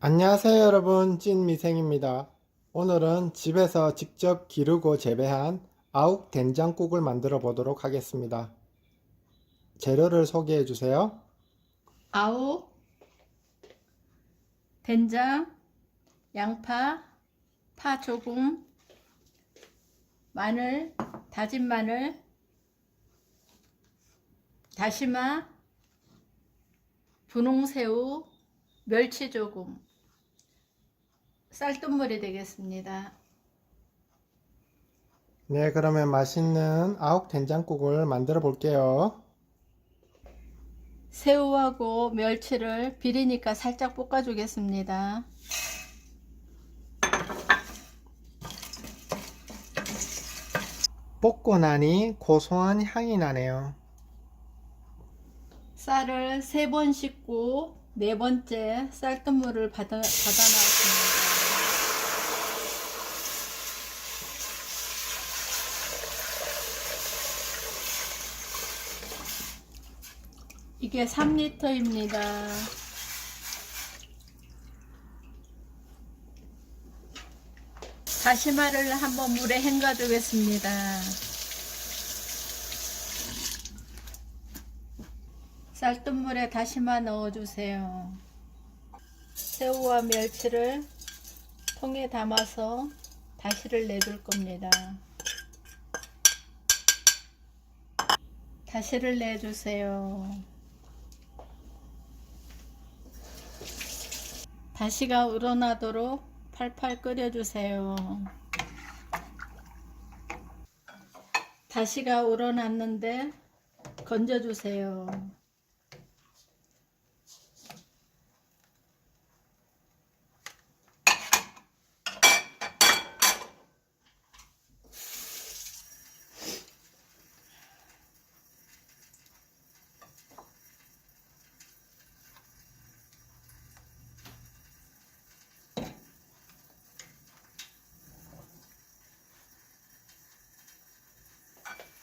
안녕하세요 여러분, 찐미생입니다. 오늘은 집에서 직접 기르고 재배한 아욱 된장국을 만들어 보도록 하겠습니다. 재료를 소개해 주세요. 아욱, 된장, 양파, 파 조금, 마늘, 다진 마늘, 다시마, 분홍새우, 멸치 조금, 쌀뜨물이 되겠습니다. 네, 그러면 맛있는 아욱 된장국을 만들어 볼게요. 새우하고 멸치를 비리니까 살짝 볶아주겠습니다. 볶고 나니 고소한 향이 나네요. 쌀을 3번 씻고 4번째 쌀뜨물을 받아 놨습니다. 이게 3리터입니다. 다시마를 한번 물에 헹궈 두겠습니다. 쌀뜨물에 다시마 넣어주세요. 새우와 멸치를 통에 담아서 다시를 내줄 겁니다. 다시를 내주세요. 다시가 우러나도록 팔팔 끓여주세요. 다시가 우러났는데 건져주세요.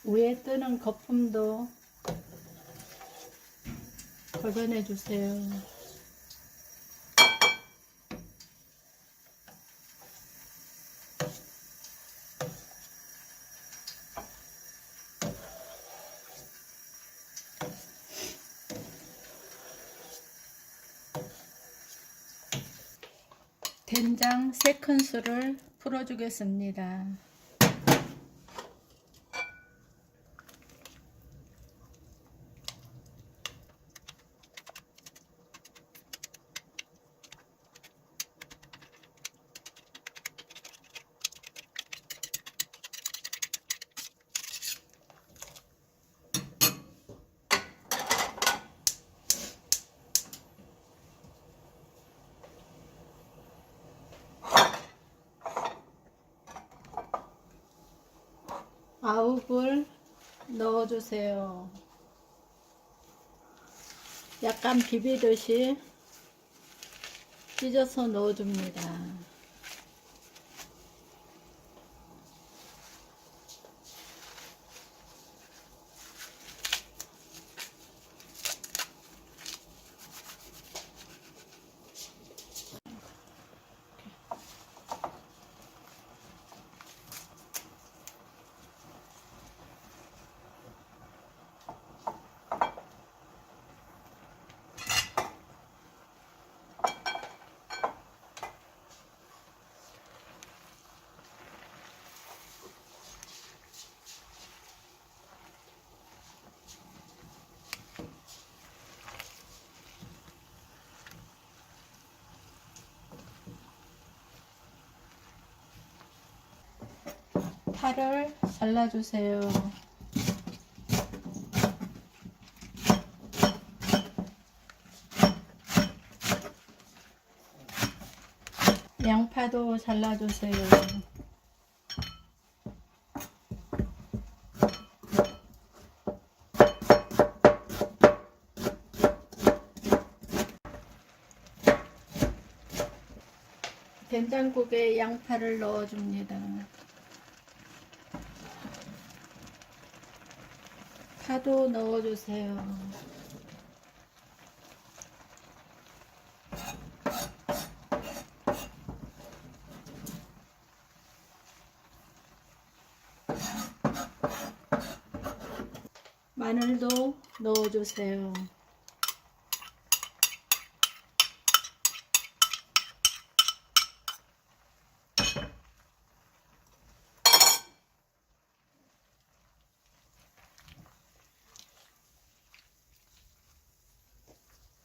위에 뜨는 거품도 걷어내 주세요. 된장 3큰술을 풀어주겠습니다. 아욱을 넣어주세요. 약간 비비듯이 찢어서 넣어줍니다. 파를 잘라주세요. 양파도 잘라주세요. 된장국에 양파를 넣어줍니다. 파도 넣어주세요. 마늘도 넣어주세요.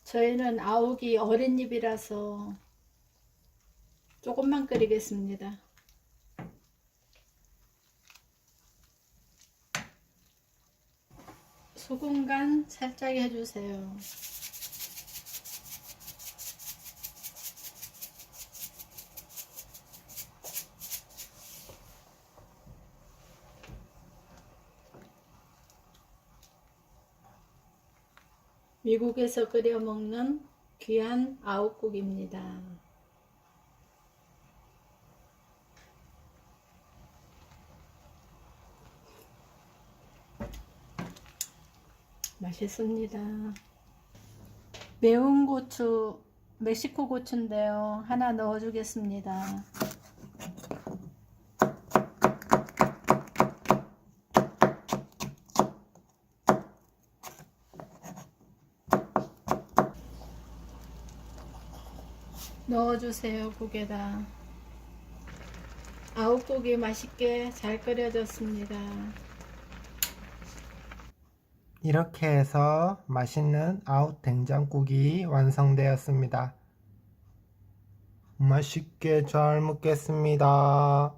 저희는 아욱이 어린 잎이라서 조금만 끓이겠습니다. 소금 간 살짝 해주세요. 미국에서 끓여 먹는 귀한 아욱국입니다. 맛있습니다. 매운 고추, 멕시코 고추인데요. 하나 넣어주겠습니다. 넣어주세요. 국에다. 아욱국이 맛있게 잘 끓여졌습니다. 이렇게 해서 맛있는 아욱 된장국이 완성되었습니다. 맛있게 잘 먹겠습니다.